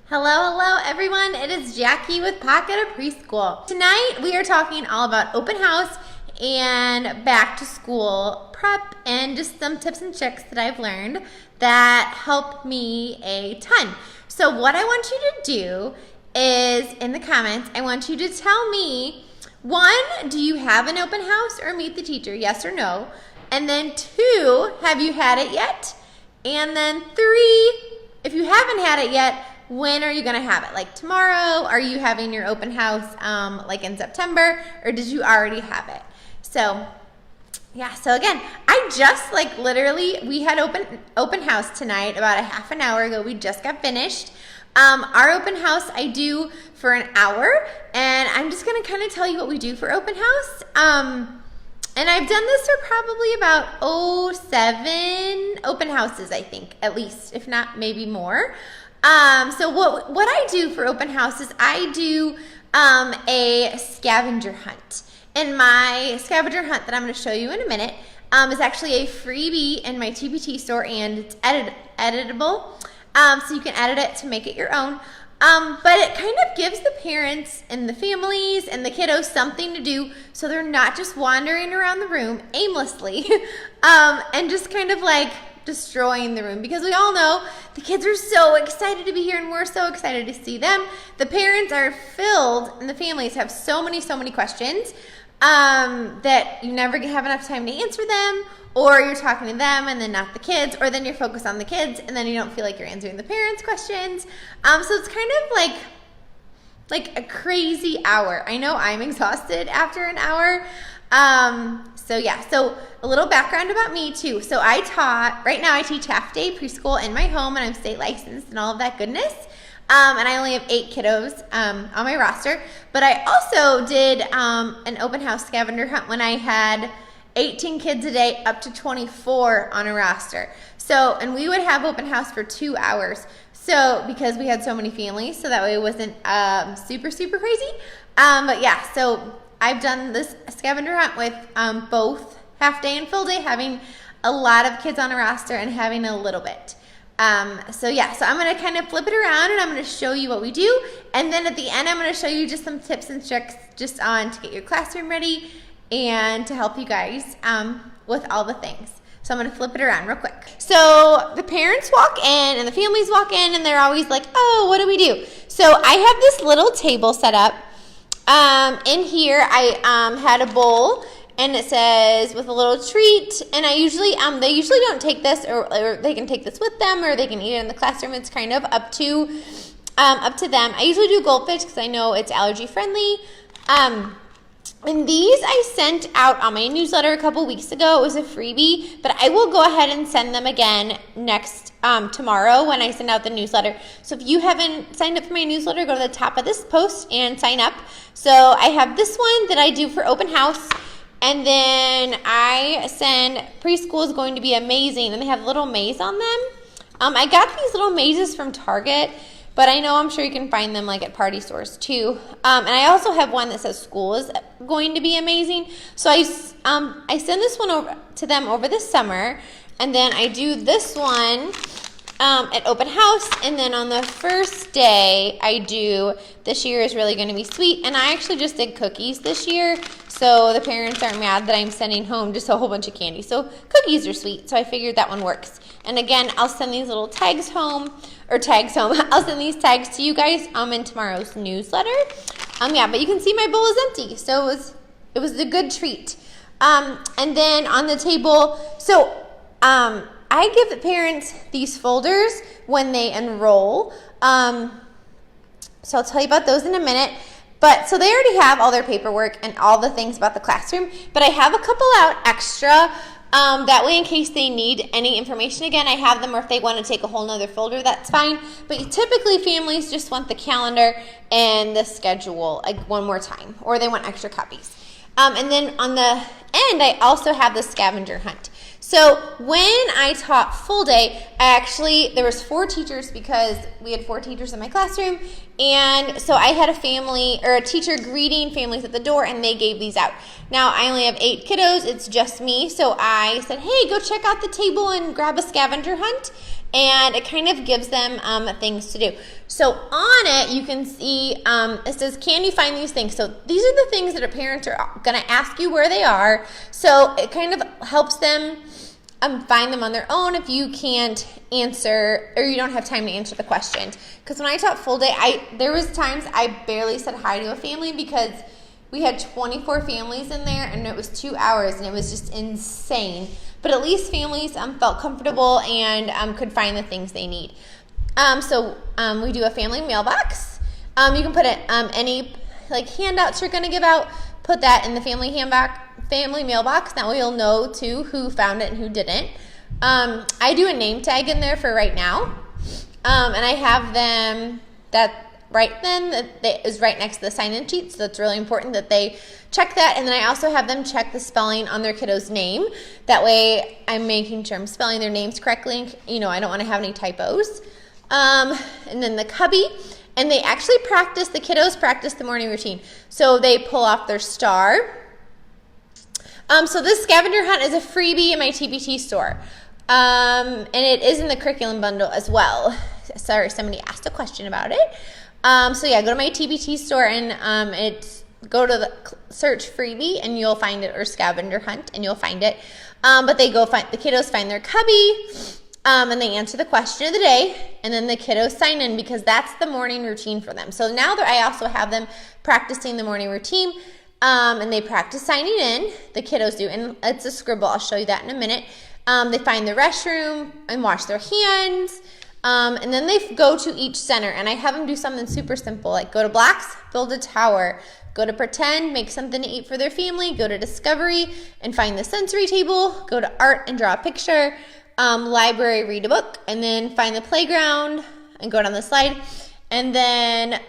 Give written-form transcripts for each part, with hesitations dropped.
Hello everyone. It is Jackie with Pocket of Preschool. Tonight we are talking all about open house and back to school prep and just some tips and tricks that I've learned that help me a ton. So what I want you to do is in the comments, I want you to tell me, 1, do you have an open house or meet the teacher? Yes or no? And then 2, have you had it yet? And then 3, if you haven't had it yet, when are you going to have it? Like tomorrow? Are you having your open house like in September? Or did you already have it? So yeah, so again, I just literally, we had open house tonight about a half an hour ago. We just got finished. Our open house I do for an hour, and I'm just going to kind of tell you what we do for open house. And I've done this for probably about 7 open houses, I think, at least, if not maybe more. So what I do for open house is I do a scavenger hunt. And my scavenger hunt that I'm going to show you in a minute is actually a freebie in my TPT store, and it's editable. So you can edit it to make it your own. But it kind of gives the parents and the families and the kiddos something to do so they're not just wandering around the room aimlessly and just kind of like destroying the room, because we all know the kids are so excited to be here and we're so excited to see them. The parents are filled and the families have so many questions that you never have enough time to answer them, or you're talking to them and then not the kids, or then you're focused on the kids and then you don't feel like you're answering the parents' questions. So it's kind of like a crazy hour. I know I'm exhausted after an hour. So yeah, so a little background about me too. So right now I teach half day preschool in my home, and I'm state licensed and all of that goodness. And I only have 8 kiddos on my roster. But I also did an open house scavenger hunt when I had 18 kids a day up to 24 on a roster. So, and we would have open house for 2 hours. So, because we had so many families, so that way it wasn't super crazy. But yeah, so I've done this scavenger hunt with both half day and full day, having a lot of kids on a roster and having a little bit. So yeah, so I'm going to kind of flip it around and I'm going to show you what we do. And then at the end, I'm going to show you just some tips and tricks just on to get your classroom ready and to help you guys with all the things. So I'm going to flip it around real quick. So the parents walk in and the families walk in and they're always like, oh, what do we do? So I have this little table set up. In here, I had a bowl, and it says with a little treat. And I usually, they usually don't take this, or they can take this with them, or they can eat it in the classroom. It's kind of up to them. I usually do goldfish because I know it's allergy friendly. And these I sent out on my newsletter a couple weeks ago. It was a freebie, but I will go ahead and send them again tomorrow when I send out the newsletter. So if you haven't signed up for my newsletter, go to the top of this post and sign up. So I have this one that I do for open house, and then I send Preschool is going to be amazing, and they have a little maze on them. I got these little mazes from Target, but I know I'm sure you can find them like at party stores too. And I also have one that says school is going to be amazing. So I send this one over to them over the summer, and then I do this one at open house, and then on the first day I do this year is really going to be sweet, and I actually just did cookies this year, so the parents aren't mad that I'm sending home just a whole bunch of candy. So cookies are sweet, so I figured that one works. And again, I'll send these little tags home. I'll send these tags to you guys in tomorrow's newsletter. Yeah, but you can see my bowl is empty, so it was a good treat. And then on the table, so I give the parents these folders when they enroll. So I'll tell you about those in a minute. But so they already have all their paperwork and all the things about the classroom, but I have a couple out extra. That way, in case they need any information again, I have them, or if they want to take a whole nother folder, that's fine. But typically families just want the calendar and the schedule like one more time, or they want extra copies. And then on the end, I also have the scavenger hunt. So when I taught full day, there was 4 teachers, because we had 4 teachers in my classroom, and so I had a teacher greeting families at the door, and they gave these out. Now I only have 8 kiddos, it's just me, so I said, hey, go check out the table and grab a scavenger hunt, and it kind of gives them things to do. So on it, you can see it says, can you find these things? So these are the things that our parents are going to ask you where they are. So it kind of helps them find them on their own if you can't answer or you don't have time to answer the questions. Because when I taught full day, there was times I barely said hi to a family because we had 24 families in there and it was 2 hours and it was just insane. But at least families felt comfortable and could find the things they need. So we do a family mailbox. You can put it any like handouts you're going to give out, put that in the family mailbox. That way you'll know too who found it and who didn't. I do a name tag in there for right now, and I have them that right then that is right next to the sign-in sheet, so that's really important that they check that. And then I also have them check the spelling on their kiddo's name. That way I'm making sure I'm spelling their names correctly. You know, I don't want to have any typos. And then the cubby, and they actually the kiddos practice the morning routine. So they pull off their star. So this scavenger hunt is a freebie in my TBT store. And it is in the curriculum bundle as well. Sorry, somebody asked a question about it. So yeah, go to my TBT store and go to the search freebie and you'll find it, or scavenger hunt, and you'll find it. But the kiddos find their cubby, and they answer the question of the day, and then the kiddos sign in because that's the morning routine for them. So now that I also have them practicing the morning routine, and they practice signing in, the kiddos do, and it's a scribble. I'll show you that in a minute. They find the restroom and wash their hands. And then they go to each center, and I have them do something super simple, like go to blocks, build a tower, go to pretend, make something to eat for their family, go to discovery and find the sensory table, go to art and draw a picture, library, read a book, and then find the playground and go down the slide. And then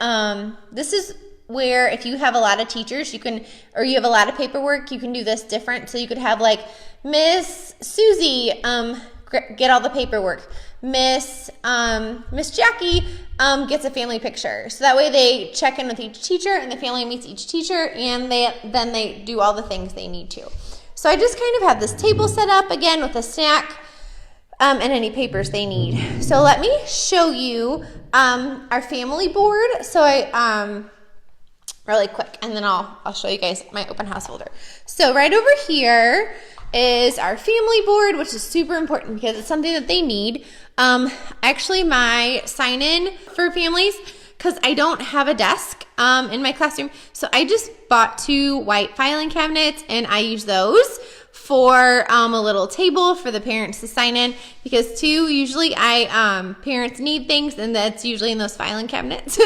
this is where if you have a lot of teachers, or you have a lot of paperwork, you can do this different. So you could have like Miss Susie get all the paperwork. Miss Jackie gets a family picture. So that way they check in with each teacher and the family meets each teacher, and then they do all the things they need to. So I just kind of have this table set up again with a snack and any papers they need. So let me show you our family board. So really quick, and then I'll show you guys my open house folder. So right over here is our family board, which is super important because it's something that they need. Actually, my sign-in for families, because I don't have a desk in my classroom, so I just bought 2 white filing cabinets, and I use those for a little table for the parents to sign in, because usually parents need things, and that's usually in those filing cabinets.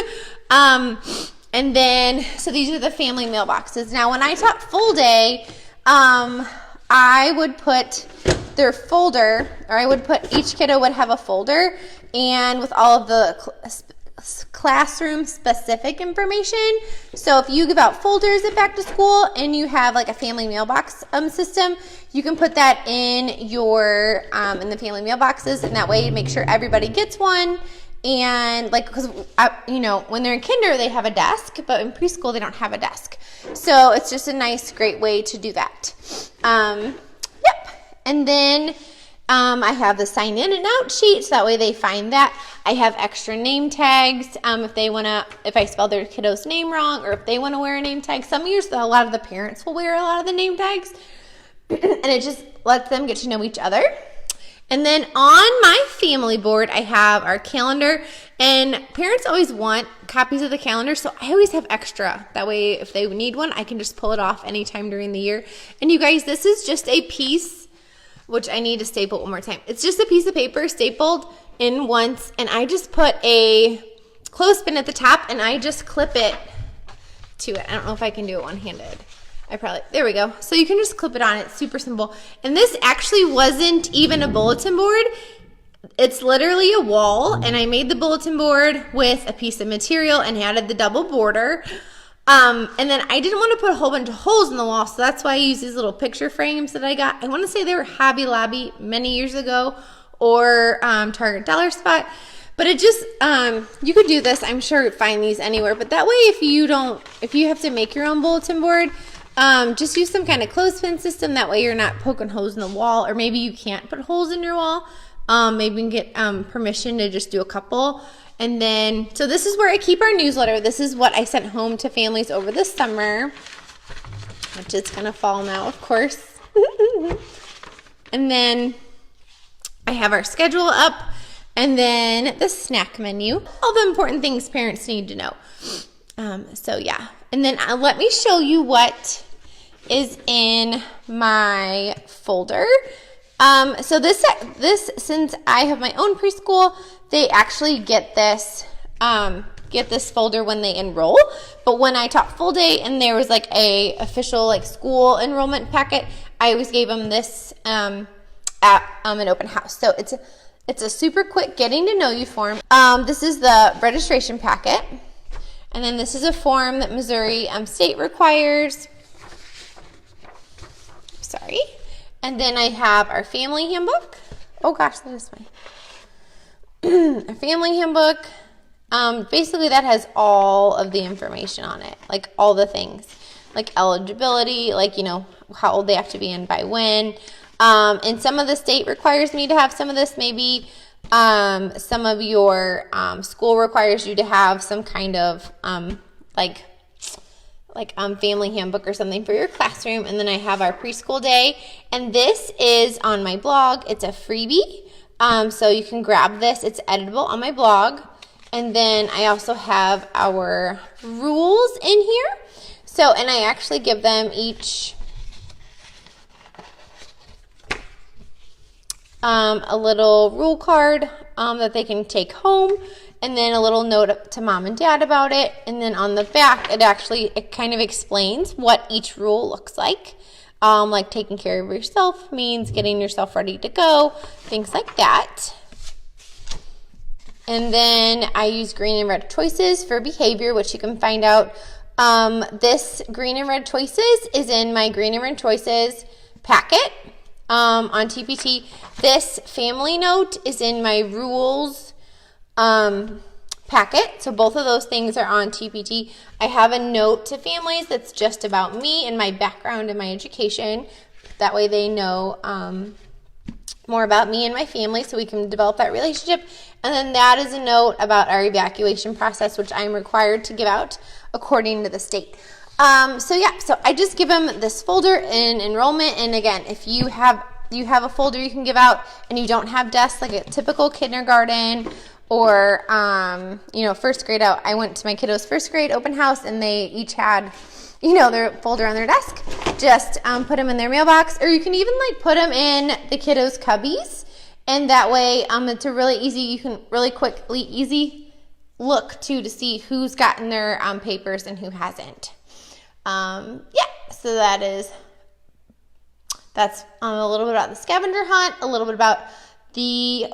And then, so these are the family mailboxes. Now, when I taught full day, I would put their folder, or each kiddo would have a folder, and with all of the classroom specific information. So if you give out folders at back to school and you have like a family mailbox system, you can put that in your in the family mailboxes, and that way you make sure everybody gets one. And like, because when they're in kinder they have a desk, but in preschool they don't have a desk, so it's just a nice, great way to do that. And then I have the sign in and out sheet, so that way they find that. I have extra name tags if I spell their kiddo's name wrong, or if they want to wear a name tag. Some years a lot of the parents will wear a lot of the name tags, and it just lets them get to know each other. And then on my family board, I have our calendar, and parents always want copies of the calendar, so I always have extra. That way, if they need one, I can just pull it off anytime during the year. And you guys, this is just a piece, which I need to staple one more time. It's just a piece of paper stapled in once, and I just put a clothespin at the top, and I just clip it to it. I don't know if I can do it one-handed. There we go. So you can just clip it on. It's super simple. And this actually wasn't even a bulletin board. It's literally a wall, and I made the bulletin board with a piece of material and added the double border. And then I didn't want to put a whole bunch of holes in the wall, so that's why I use these little picture frames that I got. I want to say they were Hobby Lobby many years ago, or Target Dollar Spot. But it just, you could do this. I'm sure you'd find these anywhere. But that way, if you have to make your own bulletin board, just use some kind of clothespin system. That way you're not poking holes in the wall, or maybe you can't put holes in your wall. Maybe we can get permission to just do a couple. And then, so this is where I keep our newsletter. This is what I sent home to families over the summer, which is gonna fall now, of course. And then I have our schedule up, and then the snack menu, all the important things parents need to know. So yeah, and then let me show you what is in my folder. So this, since I have my own preschool, they actually get this folder when they enroll. But when I taught full day and there was like a official like school enrollment packet, I always gave them this at an open house. So it's a super quick getting to know you form. This is the registration packet, and then this is a form that Missouri state requires. Sorry. And then I have our family handbook. Oh gosh, that is my our family handbook. Basically that has all of the information on it, like all the things, like eligibility, like, you know, how old they have to be and by when. And some of the state requires me to have some of this. Maybe some of your school requires you to have some kind of family handbook or something for your classroom. And then I have our preschool day, and this is on my blog. It's a freebie, so you can grab this. It's editable on my blog. And then I also have our rules in here. So, and I actually give them each a little rule card that they can take home, and then a little note to mom and dad about it. And then on the back, it kind of explains what each rule looks like. Like taking care of yourself means getting yourself ready to go, things like that. And then I use green and red choices for behavior, which you can find out. This green and red choices is in my green and red choices packet on TPT. This family note is in my rules packet. So both of those things are on TPT. I have a note to families that's just about me and my background and my education. That way they know more about me and my family, so we can develop that relationship. And then that is a note about our evacuation process, which I'm required to give out according to the state. So I just give them this folder in enrollment. And again, if you have a folder you can give out and you don't have desks like a typical kindergarten or first grade out. I went to my kiddos' first grade open house, and they each had their folder on their desk. Just put them in their mailbox, or you can even put them in the kiddos' cubbies, and that way it's a really easy, you can really quickly, easy look to see who's gotten their papers and who hasn't. So that's a little bit about the scavenger hunt, a little bit about the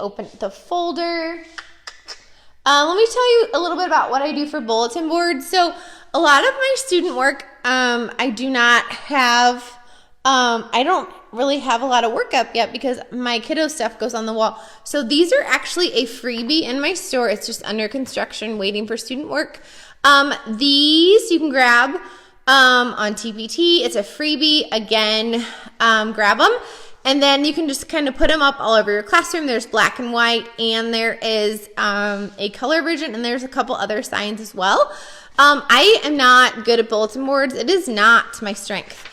folder. Let me tell you a little bit about what I do for bulletin boards. So a lot of my student work, I do not have, I don't really have a lot of work up yet because my kiddo stuff goes on the wall. So these are actually a freebie in my store. It's just under construction, waiting for student work. These you can grab on TPT. It's a freebie. Again, grab them. And then you can just kind of put them up all over your classroom. There's black and white, and there is a color version, and there's a couple other signs as well. I am not good at bulletin boards. It is not my strength.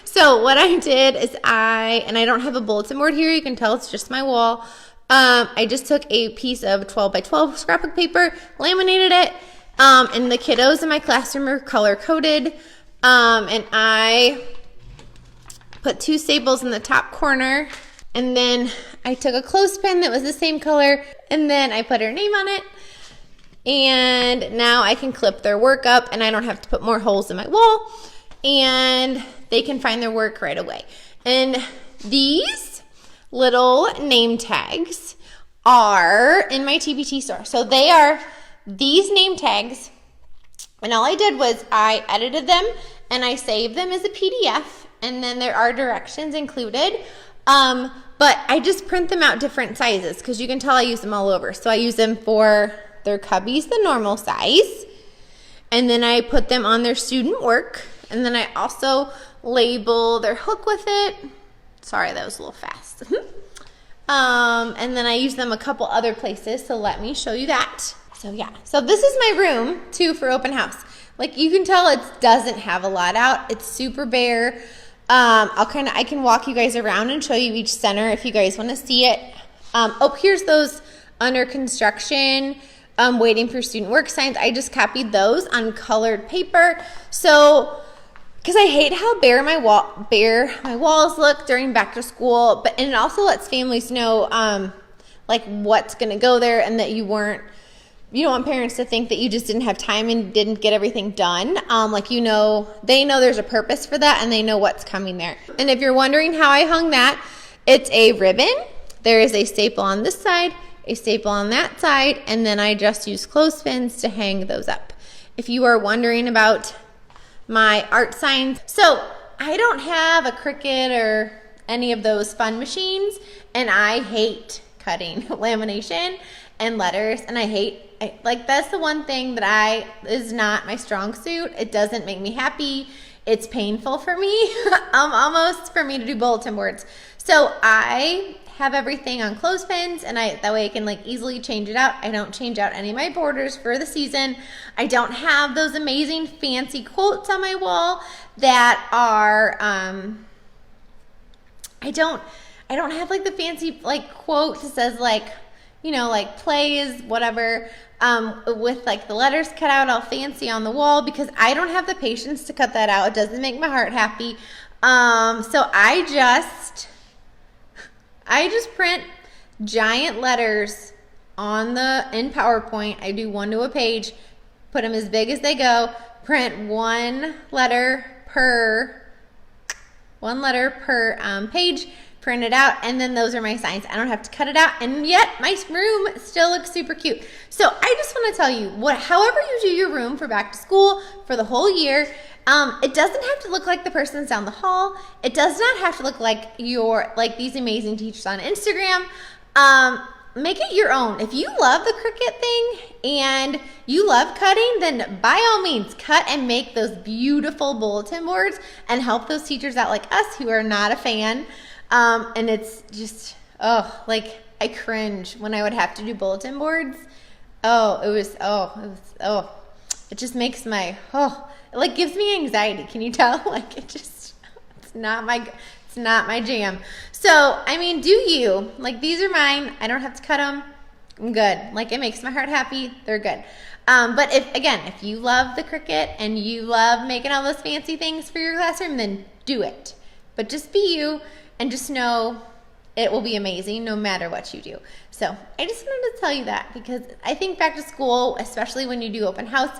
So what I did is and I don't have a bulletin board here. You can tell it's just my wall. I just took a piece of 12 by 12 scrapbook paper, laminated it, and the kiddos in my classroom are color coded. And I put 2 staples in the top corner, and then I took a clothespin that was the same color, and then I put her name on it. And now I can clip their work up, and I don't have to put more holes in my wall, and they can find their work right away. And these little name tags are in my TPT store. So they are these name tags, and all I did was I edited them and I saved them as a PDF, and then there are directions included. But I just print them out different sizes because you can tell I use them all over. So I use them for their cubbies, the normal size, and then I put them on their student work, and then I also label their hook with it. Sorry, that was a little fast. And then I use them a couple other places, so let me show you that. So yeah, so this is my room too for open house. Like you can tell it doesn't have a lot out. It's super bare. I can walk you guys around and show you each center if you guys want to see it. Here's those under construction, waiting for student work signs. I just copied those on colored paper. So, because I hate how bare my walls look during back to school, and it also lets families know like what's gonna go there, and that you don't want parents to think that you just didn't have time and didn't get everything done. They know there's a purpose for that, and they know what's coming there. And if you're wondering how I hung that, it's a ribbon. There is a staple on this side, a staple on that side, and then I just use clothespins to hang those up. If you are wondering about my art signs, so I don't have a Cricut or any of those fun machines, and I hate cutting lamination and letters, and that's the one thing that is not my strong suit. It doesn't make me happy. It's painful for me, almost for me to do bulletin boards. So I have everything on clothespins, and that way I can easily change it out. I don't change out any of my borders for the season. I don't have those amazing fancy quotes on my wall that are, I don't have the fancy quote that says play is whatever, with the letters cut out all fancy on the wall, because I don't have the patience to cut that out. It doesn't make my heart happy. So I just print giant letters in PowerPoint. I do one to a page, put them as big as they go, print one letter per page, print it out, and then those are my signs. I don't have to cut it out, and yet my room still looks super cute. So I just want to tell you, however you do your room for back to school for the whole year, it doesn't have to look like the person's down the hall. It does not have to look like these amazing teachers on Instagram. Make it your own. If you love the Cricut thing and you love cutting, then by all means cut and make those beautiful bulletin boards and help those teachers out like us who are not a fan. And it's just, I cringe when I would have to do bulletin boards. It just makes it gives me anxiety. Can you tell? It's not my jam. So, do you. These are mine. I don't have to cut them. I'm good. It makes my heart happy. They're good. But if you love the Cricut and you love making all those fancy things for your classroom, then do it. But just be you. And just know it will be amazing no matter what you do. So I just wanted to tell you that, because I think back to school, especially when you do open house,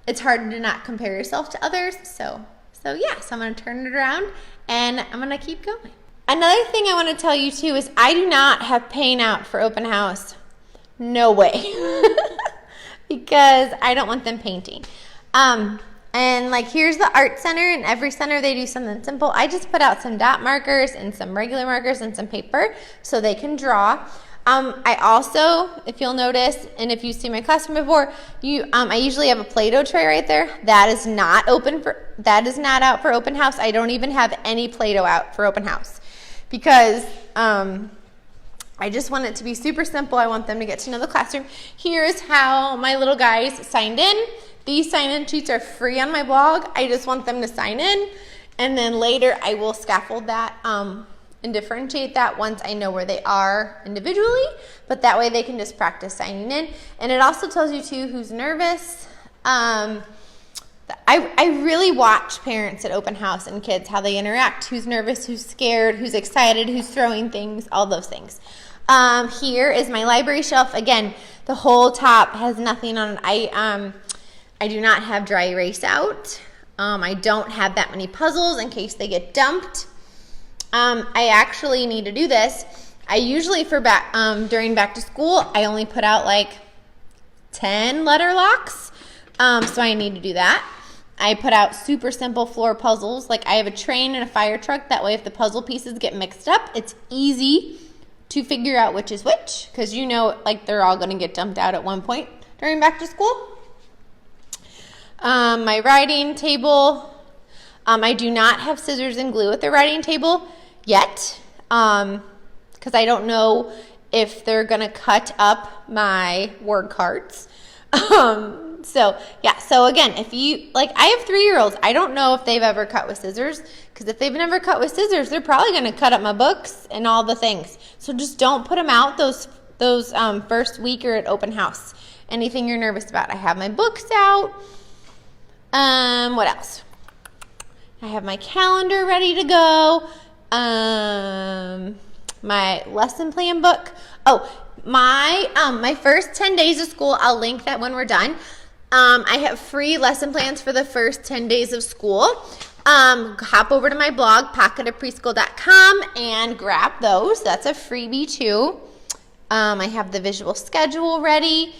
it's hard to not compare yourself to others. So I'm going to turn it around and I'm going to keep going. Another thing I want to tell you too is I do not have paint out for open house. No way. Because I don't want them painting. And here's the art center, and every center they do something simple. I just put out some dot markers and some regular markers and some paper so they can draw. I also, if you'll notice, and if you've seen my classroom before, I usually have a Play-Doh tray right there. That is not out for open house. I don't even have any Play-Doh out for open house, because I just want it to be super simple. I want them to get to know the classroom. Here's how my little guys signed in. These sign-in sheets are free on my blog. I just want them to sign in, and then later I will scaffold that and differentiate that once I know where they are individually, but that way they can just practice signing in. And it also tells you too who's nervous. I really watch parents at open house and kids, how they interact, who's nervous, who's scared, who's excited, who's throwing things, all those things. Here is my library shelf. Again, the whole top has nothing on it. I do not have dry erase out. I don't have that many puzzles in case they get dumped. I actually need to do this. I usually during back to school, I only put out 10 letter locks. So I need to do that. I put out super simple floor puzzles. I have a train and a fire truck. That way if the puzzle pieces get mixed up, it's easy to figure out which is which, because they're all going to get dumped out at one point during back to school. My writing table. I do not have scissors and glue at the writing table yet. because I don't know if they're going to cut up my word cards. So again, if you, like, I have 3-year-olds. I don't know if they've ever cut with scissors, because if they've never cut with scissors, they're probably going to cut up my books and all the things. So just don't put them out those first week or at open house. Anything you're nervous about. I have my books out. What else? I have my calendar ready to go. My lesson plan book. Oh, my first 10 days of school, I'll link that when we're done. I have free lesson plans for the first 10 days of school. Hop over to my blog, pocketofpreschool.com, and grab those. That's a freebie too. I have the visual schedule ready.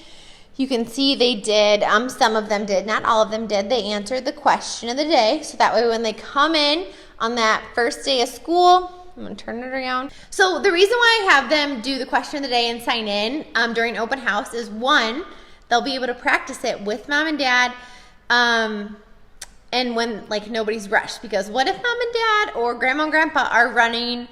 You can see they did, some of them did, not all of them did. They answered the question of the day. So that way when they come in on that first day of school, I'm going to turn it around. So the reason why I have them do the question of the day and sign in during open house is, one, they'll be able to practice it with mom and dad, and when, like, nobody's rushed. Because what if mom and dad or grandma and grandpa are running,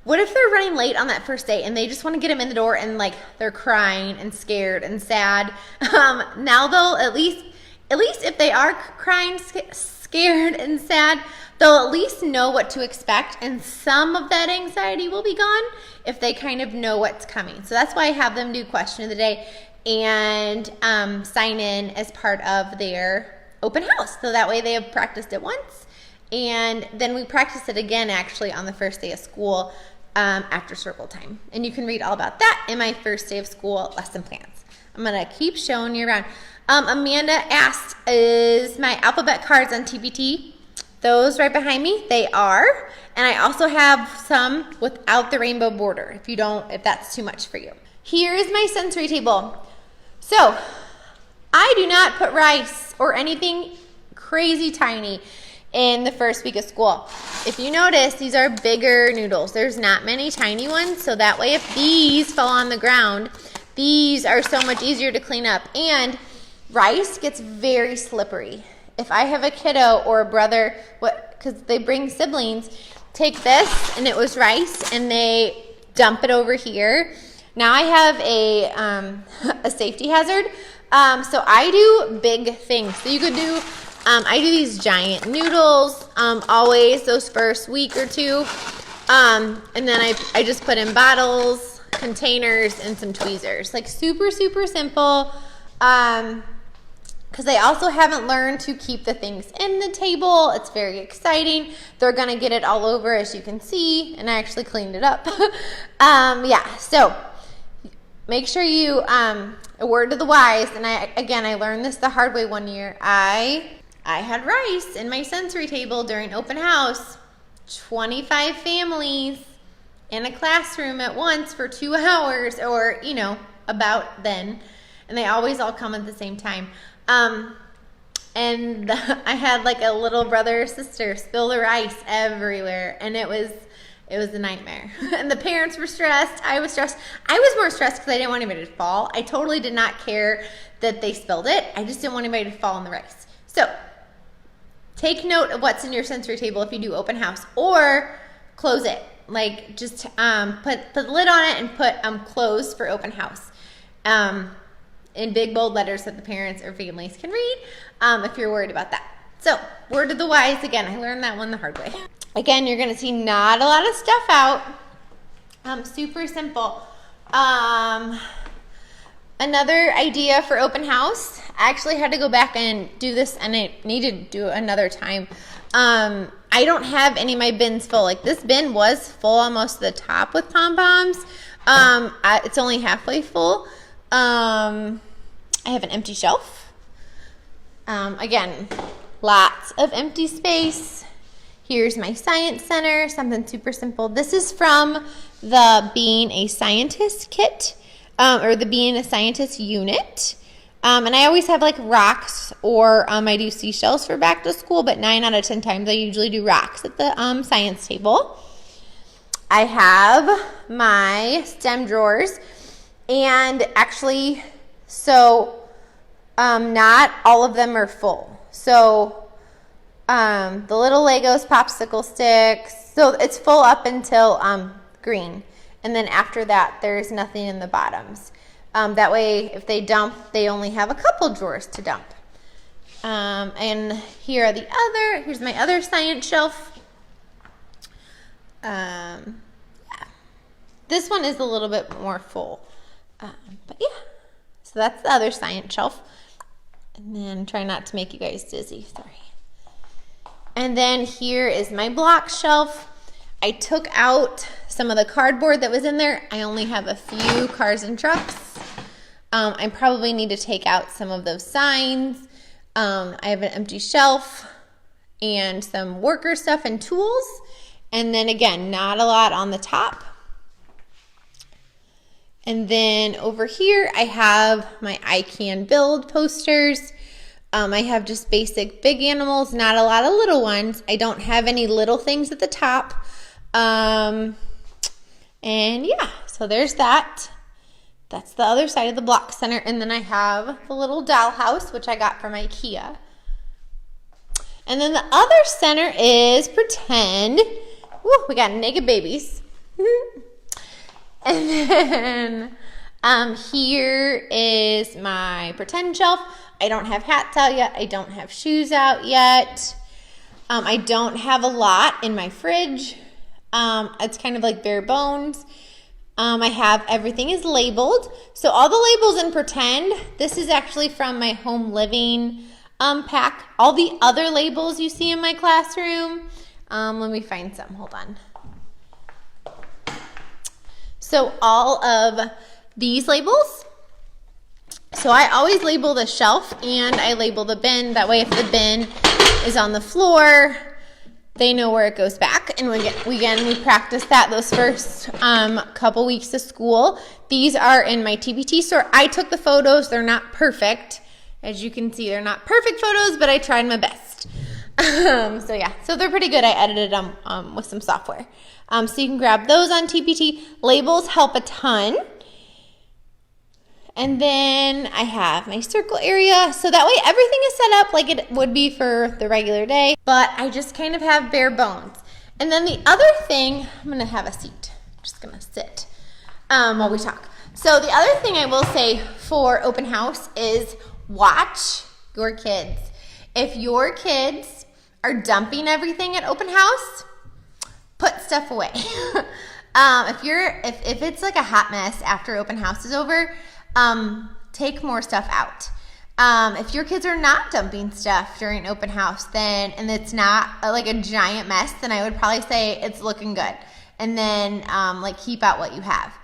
what if they're running late on that first day and they just want to get them in the door and, like, they're crying and scared and sad? Now they'll at least if they are crying, scared and sad, they'll at least know what to expect, and some of that anxiety will be gone if they kind of know what's coming. So that's why I have them do question of the day and sign in as part of their open house. So that way they have practiced it once, and then we practice it again actually on the first day of school after circle time. And you can read all about that in my first day of school lesson plans. I'm going to keep showing you around. Amanda asked, is my alphabet cards on TPT? Those right behind me, they are. And I also have some without the rainbow border if that's too much for you. Here is my sensory table. So I do not put rice or anything crazy tiny in the first week of school. If you notice, these are bigger noodles. There's not many tiny ones, so that way if these fall on the ground, these are so much easier to clean up. And rice gets very slippery. If I have a kiddo or a brother, because they bring siblings, take this, and it was rice, and they dump it over here. Now I have a safety hazard. So I do big things. So you could do, I do these giant noodles, always those first week or two. And then I just put in bottles, containers, and some tweezers. Like super, super simple. Because they also haven't learned to keep the things in the table. It's very exciting. They're going to get it all over, as you can see, and I actually cleaned it up. So make sure you, a word to the wise, and I learned this the hard way one year. I had rice in my sensory table during open house, 25 families in a classroom at once for 2 hours, or, about then, and they always all come at the same time. And I had like a little brother or sister spill the rice everywhere, and it was a nightmare. And the parents were stressed. I was stressed. I was more stressed because I didn't want anybody to fall. I totally did not care that they spilled it. I just didn't want anybody to fall in the rice. So take note of what's in your sensory table if you do open house, or close it. Like just put the lid on it and put closed for open house. In big bold letters that the parents or families can read, if you're worried about that. So, word of the wise, again, I learned that one the hard way. Again, you're gonna see not a lot of stuff out. Super simple. Another idea for open house, I actually had to go back and do this, and I needed to do it another time. I don't have any of my bins full. Like, this bin was full almost to the top with pom-poms. It's only halfway full. I have an empty shelf. Again, lots of empty space. Here's my science center, something super simple. This is from the Being a Scientist kit, or the Being a Scientist unit. And I always have like rocks, or I do seashells for back to school, but 9 out of 10 times I usually do rocks at the science table. I have my STEM drawers. And actually, so not all of them are full. So the little Legos, popsicle sticks, so it's full up until green. And then after that, there's nothing in the bottoms. That way, if they dump, they only have a couple drawers to dump. And here's my other science shelf. Yeah. This one is a little bit more full. But yeah, so that's the other science shelf. And then try not to make you guys dizzy, sorry. And then here is my block shelf. I took out some of the cardboard that was in there. I only have a few cars and trucks. I probably need to take out some of those signs. I have an empty shelf and some worker stuff and tools. And then again, not a lot on the top. And then over here, I have my I Can Build posters. I have just basic big animals, not a lot of little ones. I don't have any little things at the top. And yeah, so there's that. That's the other side of the block center. And then I have the little dollhouse, which I got from IKEA. And then the other center is pretend. Woo, we got naked babies. And then here is my pretend shelf. I don't have hats out yet. I don't have shoes out yet. I don't have a lot in my fridge. It's kind of like bare bones. I have everything is labeled. So all the labels in pretend, this is actually from my home living pack. All the other labels you see in my classroom, let me find some, hold on. So all of these labels, so I always label the shelf and I label the bin. That way if the bin is on the floor, they know where it goes back. And we practice that those first couple weeks of school. These are in my TPT store. I took the photos. They're not perfect. As you can see, they're not perfect photos, but I tried my best. So yeah, so they're pretty good. I edited them with some software. So you can grab those on TPT. Labels help a ton. And then I have my circle area. So that way everything is set up like it would be for the regular day. But I just kind of have bare bones. And then the other thing, I'm going to have a seat. I'm just going to sit while we talk. So the other thing I will say for open house is watch your kids. If your kids are dumping everything at open house, put stuff away. If it's like a hot mess after open house is over, take more stuff out. If your kids are not dumping stuff during open house, and it's not like a giant mess, then I would probably say it's looking good. And then like keep out what you have.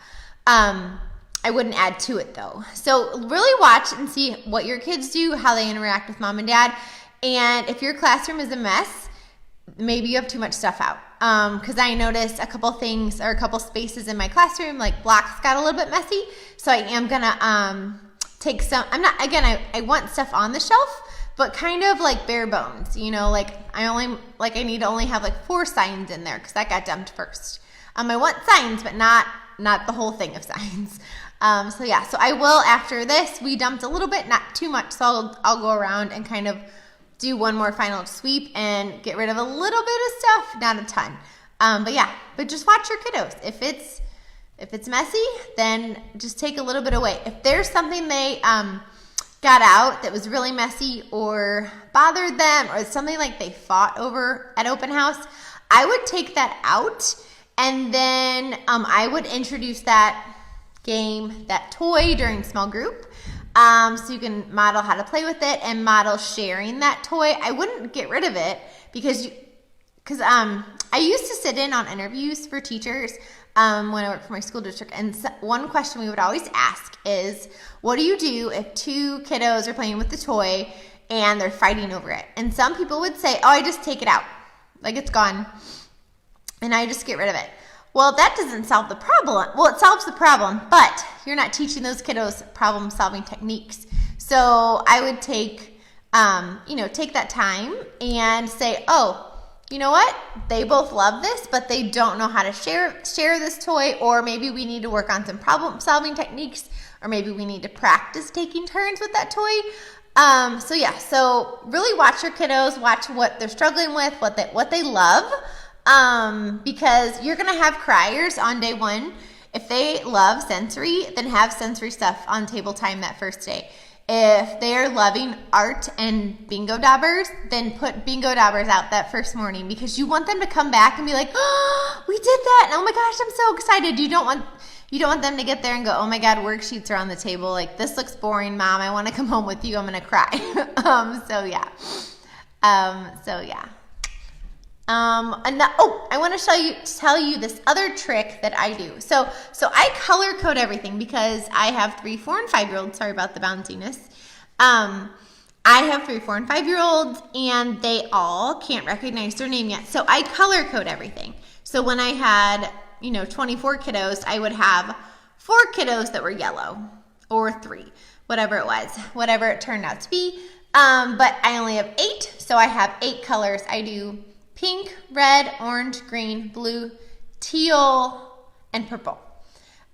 I wouldn't add to it though. So really watch and see what your kids do, how they interact with mom and dad. And if your classroom is a mess, maybe you have too much stuff out. Because I noticed a couple things or a couple spaces in my classroom, like blocks got a little bit messy. So I am gonna take some. I want stuff on the shelf, but kind of like bare bones. You know, like I need to only have like 4 signs in there because that got dumped first. I want signs, but not the whole thing of signs. So yeah, so I will after this. We dumped a little bit, not too much. So I'll go around and kind of do one more final sweep and get rid of a little bit of stuff, not a ton. But just watch your kiddos. If it's messy, then just take a little bit away. If there's something they got out that was really messy or bothered them or something like they fought over at open house, I would take that out and then I would introduce that game, that toy during small group. So you can model how to play with it and model sharing that toy. I wouldn't get rid of it because I used to sit in on interviews for teachers when I worked for my school district. And one question we would always ask is, what do you do if 2 kiddos are playing with the toy and they're fighting over it? And some people would say, oh, I just take it out. Like it's gone. And I just get rid of it. Well, that doesn't solve the problem. Well, it solves the problem, but you're not teaching those kiddos problem-solving techniques. So I would take that time and say, oh, you know what? They both love this, but they don't know how to share this toy, or maybe we need to work on some problem-solving techniques, or maybe we need to practice taking turns with that toy. So really watch your kiddos, watch what they're struggling with, what they love. Because you're going to have criers on day 1 If they love sensory, then have sensory stuff on table time that first day. If they're loving art and bingo dabbers, then put bingo dabbers out that first morning, because you want them to come back and be like, oh, we did that, and oh my gosh, I'm so excited. You don't want them to get there and go, oh my God, worksheets are on the table. Like, this looks boring, Mom. I want to come home with you. I'm going to cry. So yeah. I want to tell you this other trick that I do. So I color code everything because I have 3, 4, and 5-year-olds. Sorry about the bounciness. I have 3, 4, and 5-year-olds, and they all can't recognize their name yet. So I color code everything. So when I had 24 kiddos, I would have 4 kiddos that were yellow, or 3, whatever it turned out to be. But I only have 8, so I have 8 colors. I do pink, red, orange, green, blue, teal, and purple.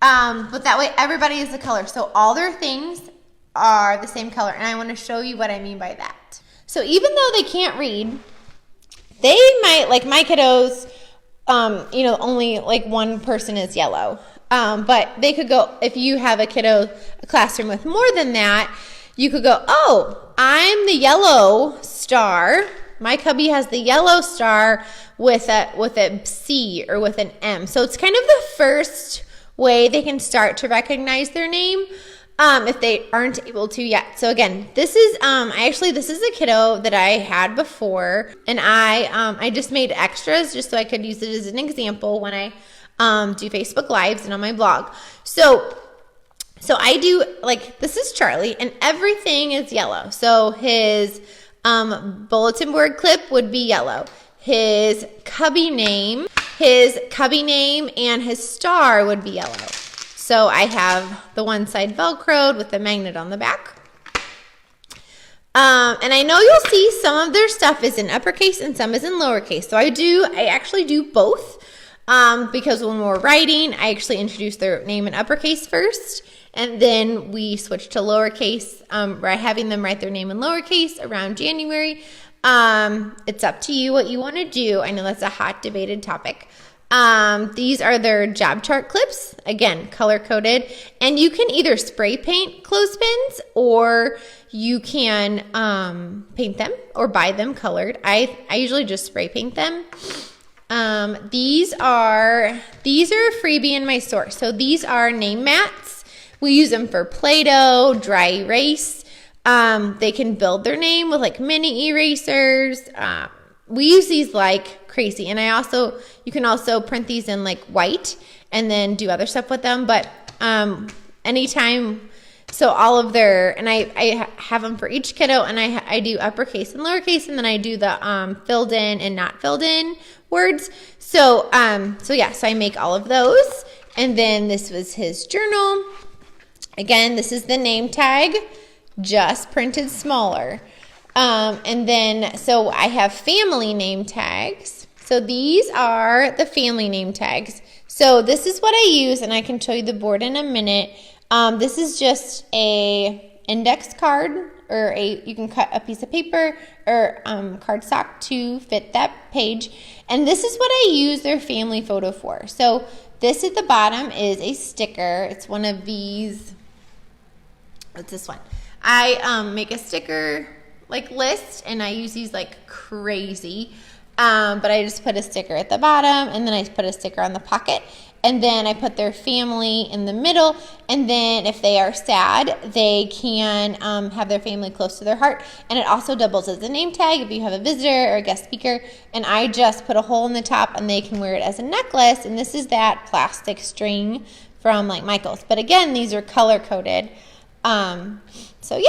But that way everybody is a color. So all their things are the same color. And I want to show you what I mean by that. So even though they can't read, they might, like my kiddos, only like one person is yellow. But they could go, if you have a classroom with more than that, you could go, oh, I'm the yellow star. My cubby has the yellow star with a C or with an M. So it's kind of the first way they can start to recognize their name if they aren't able to yet. So again, this is a kiddo that I had before, and I just made extras just so I could use it as an example when I do Facebook Lives and on my blog. So I do, like, this is Charlie, and everything is yellow. So his bulletin board clip would be yellow. His cubby name and his star would be yellow. So I have the one side Velcroed with the magnet on the back. And I know you'll see some of their stuff is in uppercase and some is in lowercase. So I actually do both. Because when we're writing, I actually introduce their name in uppercase first, and then we switch to lowercase, by having them write their name in lowercase around January. It's up to you what you want to do. I know that's a hot debated topic. These are their job chart clips, again, color coded, and you can either spray paint clothespins or you can paint them or buy them colored. I usually just spray paint them. These are a freebie in my store. So these are name mats. We use them for Play-Doh, dry erase. They can build their name with like mini erasers. We use these like crazy. And you can also print these in like white and then do other stuff with them. But anytime, so all of and I have them for each kiddo, and I do uppercase and lowercase, and then I do the filled in and not filled in words. So I make all of those. And then this was his journal. Again, this is the name tag, just printed smaller. And then, so I have family name tags. So these are the family name tags. So this is what I use, and I can show you the board in a minute. This is just a index card, or you can cut a piece of paper or cardstock to fit that page. And this is what I use their family photo for. So this at the bottom is a sticker. It's one of these. What's this one? I make a sticker like list, and I use these like crazy. But I just put a sticker at the bottom, and then I put a sticker on the pocket, and then I put their family in the middle. And then if they are sad, they can have their family close to their heart. And it also doubles as a name tag if you have a visitor or a guest speaker. And I just put a hole in the top, and they can wear it as a necklace. And this is that plastic string from like Michael's. But again, these are color coded. So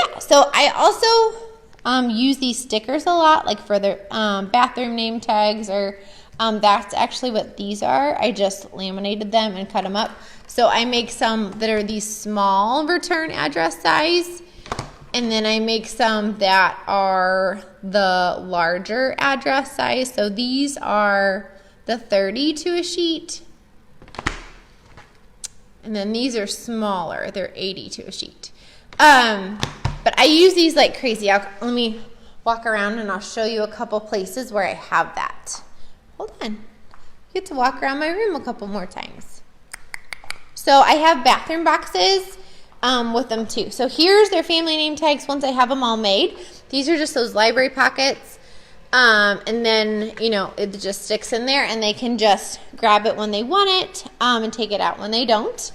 I also use these stickers a lot, like for their bathroom name tags, or that's actually what these are. I just laminated them and cut them up. So I make some that are these small return address size, and then I make some that are the larger address size. So these are the 30 to a sheet, and then these are smaller. They're 80 to a sheet. But I use these like crazy. Let me walk around and I'll show you a couple places where I have that. Hold on. You get to walk around my room a couple more times. So I have bathroom boxes with them too. So here's their family name tags once I have them all made. These are just those library pockets. And then, you know, it just sticks in there and they can just grab it when they want it and take it out when they don't.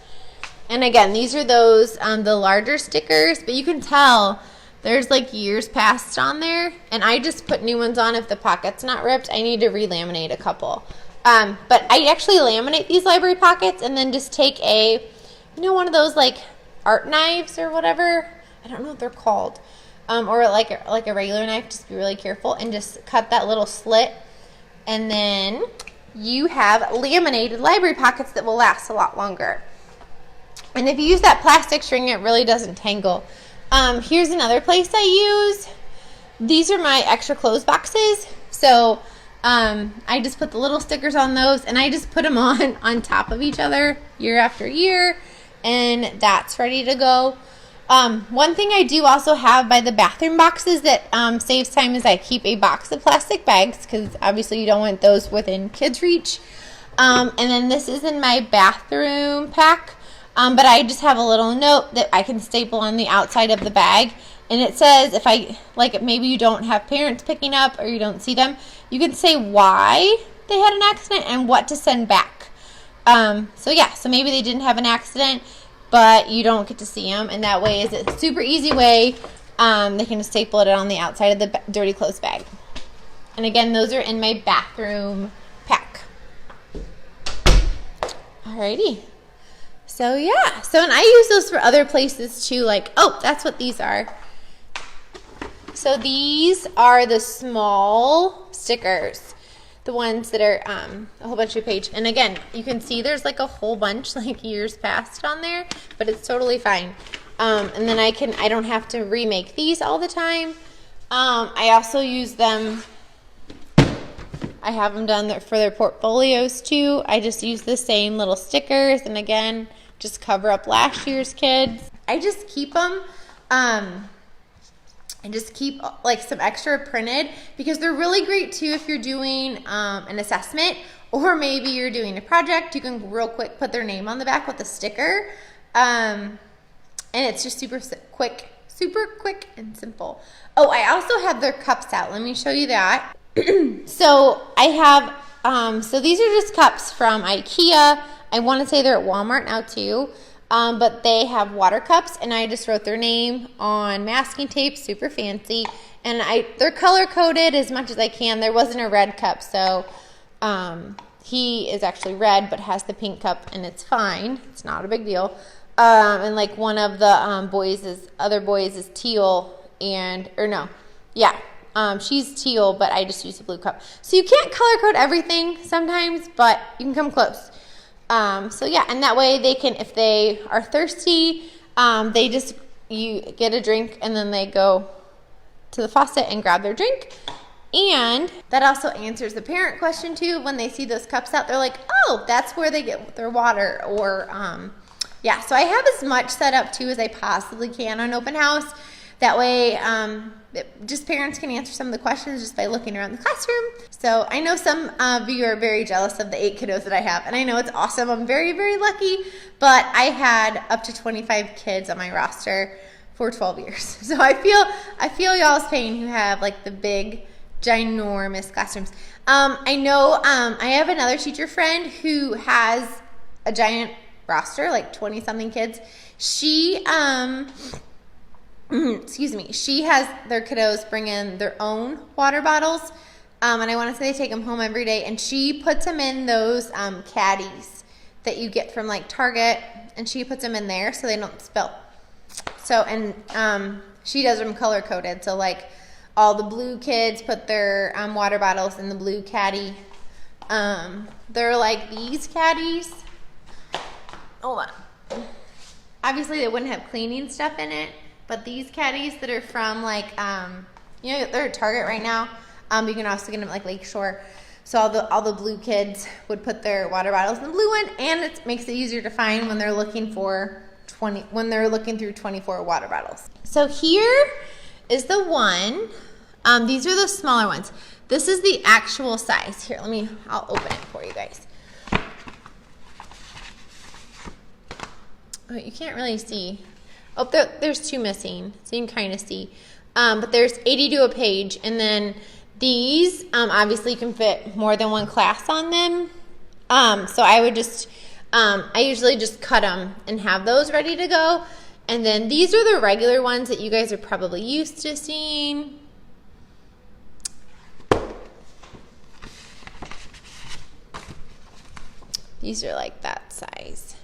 And again, these are those, the larger stickers, but you can tell there's like years past on there. And I just put new ones on if the pocket's not ripped. I need to re-laminate a couple. But I actually laminate these library pockets and then just take a, you know, one of those like art knives or whatever. I don't know what they're called. Or like a regular knife, just be really careful and just cut that little slit. And then you have laminated library pockets that will last a lot longer. And if you use that plastic string, it really doesn't tangle. Here's another place I use. These are my extra clothes boxes. So I just put the little stickers on those and I just put them on top of each other year after year. And that's ready to go. One thing I do also have by the bathroom boxes that saves time is I keep a box of plastic bags because obviously you don't want those within kids' reach. And then this is in my bathroom pack, but I just have a little note that I can staple on the outside of the bag. And it says if I, like maybe you don't have parents picking up or you don't see them, you can say why they had an accident and what to send back. So yeah, so maybe they didn't have an accident, but you don't get to see them, and that way is a super easy way. They can just staple it on the outside of the dirty clothes bag. And again, those are in my bathroom pack. Alrighty. So yeah, and I use those for other places too, like, oh, that's what these are. So these are the small stickers. The ones that are a whole bunch of page. And again, you can see there's like a whole bunch like years past on there, but it's totally fine. And then I don't have to remake these all the time. I also use them, I have them done for their portfolios too. I just use the same little stickers and again, just cover up last year's kids. I just keep them and just keep like some extra printed because they're really great too if you're doing an assessment or maybe you're doing a project. You can real quick put their name on the back with a sticker, and it's just super quick and simple. Oh, I also have their cups out. Let me show you that. So I have so these are just cups from IKEA. I want to say they're at Walmart now too. But they have water cups, and I just wrote their name on masking tape, super fancy. And they're color-coded as much as I can. There wasn't a red cup, so he is actually red, but has the pink cup, and it's fine. It's not a big deal. And like one of the other boys is teal, she's teal, but I just used a blue cup. So you can't color-code everything sometimes, but you can come close. So yeah, and that way they can, if they are thirsty, you get a drink and then they go to the faucet and grab their drink. And that also answers the parent question too. When they see those cups out, they're like, oh, that's where they get their water. Or, yeah, so I have as much set up too as I possibly can on open house. That way, just parents can answer some of the questions just by looking around the classroom. So I know some of you are very jealous of the 8 kiddos that I have, and I know it's awesome. I'm very, very lucky, but I had up to 25 kids on my roster for 12 years. So I feel y'all's pain who have like the big, ginormous classrooms. I know I have another teacher friend who has a giant roster, like 20-something kids. She she has their kiddos bring in their own water bottles, and I want to say they take them home every day, and she puts them in those caddies that you get from like Target, and she puts them in there so they don't spill. So, and she does them color coded, so like all the blue kids put their water bottles in the blue caddy. They're like these caddies. Hold on. Obviously they wouldn't have cleaning stuff in it, but these caddies that are from like, they're at Target right now. You can also get them at like Lakeshore. So all the blue kids would put their water bottles in the blue one, and it makes it easier to find when they're looking for through 24 water bottles. So here is the one. These are the smaller ones. This is the actual size. Here, I'll open it for you guys. Oh, you can't really see. Oh, there's 2 missing, so you can kind of see. But there's 82 a page, and then these obviously can fit more than one class on them. So I would just, I usually just cut them and have those ready to go. And then these are the regular ones that you guys are probably used to seeing. These are like that size.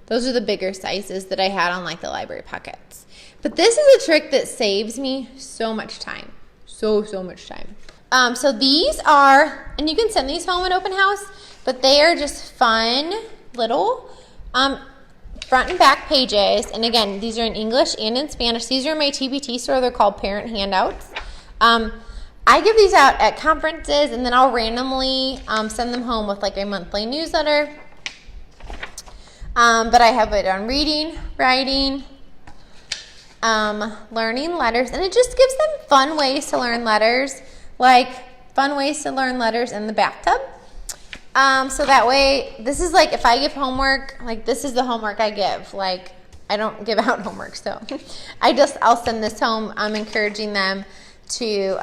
Those are the bigger sizes that I had on like the library pockets. But this is a trick that saves me so much time. So much time. So these are, and you can send these home at open house, but they are just fun little front and back pages. And again, these are in English and in Spanish. These are in my TBT store. They're called parent handouts. I give these out at conferences, and then I'll randomly send them home with like a monthly newsletter. But I have it on reading, writing, learning letters, and it just gives them fun ways to learn letters, like fun ways to learn letters in the bathtub. So that way, this is like if I give homework, like this is the homework I give. Like I don't give out homework, so I'll send this home. I'm encouraging them to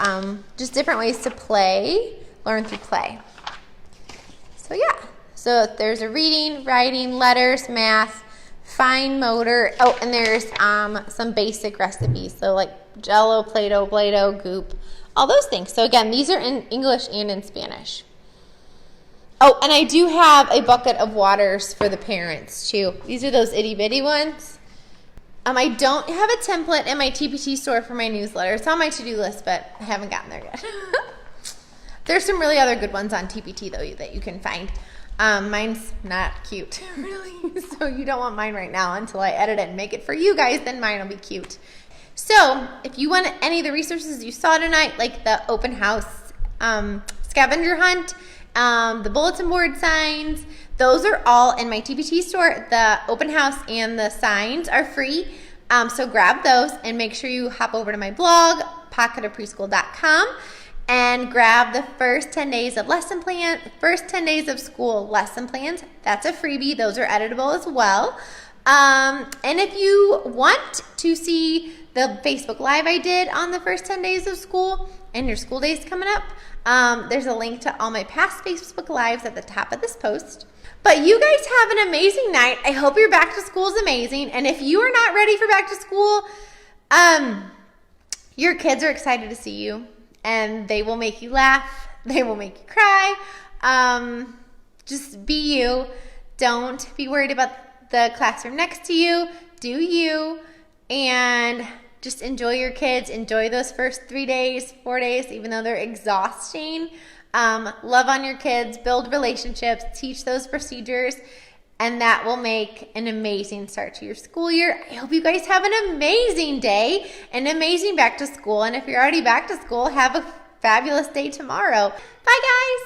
just different ways to play, learn through play. So yeah, so there's a reading, writing, letters, math, fine motor. Oh, and there's some basic recipes. So like Jell-O, Play-Doh, Goop, all those things. So again, these are in English and in Spanish. Oh, and I do have a bucket of waters for the parents too. These are those itty bitty ones. I don't have a template in my TPT store for my newsletter. It's on my to-do list, but I haven't gotten there yet. There's some really other good ones on TPT though that you can find. Mine's not cute, really. So you don't want mine right now until I edit it and make it for you guys, then mine will be cute. So if you want any of the resources you saw tonight, like the open house scavenger hunt, the bulletin board signs, those are all in my TPT store. The open house and the signs are free. So grab those and make sure you hop over to my blog, pocketofpreschool.com, and grab the first 10 days of lesson plan, first 10 days of school lesson plans. That's a freebie. Those are editable as well. And if you want to see the Facebook Live I did on the first 10 days of school and your school days coming up, there's a link to all my past Facebook Lives at the top of this post. But you guys have an amazing night. I hope your back to school is amazing. And if you are not ready for back to school, your kids are excited to see you. And they will make you laugh. They will make you cry. Just be you. Don't be worried about the classroom next to you. Do you. And just enjoy your kids. Enjoy those first 3 days, 4 days, even though they're exhausting. Love on your kids. Build relationships. Teach those procedures. And that will make an amazing start to your school year. I hope you guys have an amazing day, an amazing back to school. And if you're already back to school, have a fabulous day tomorrow. Bye, guys.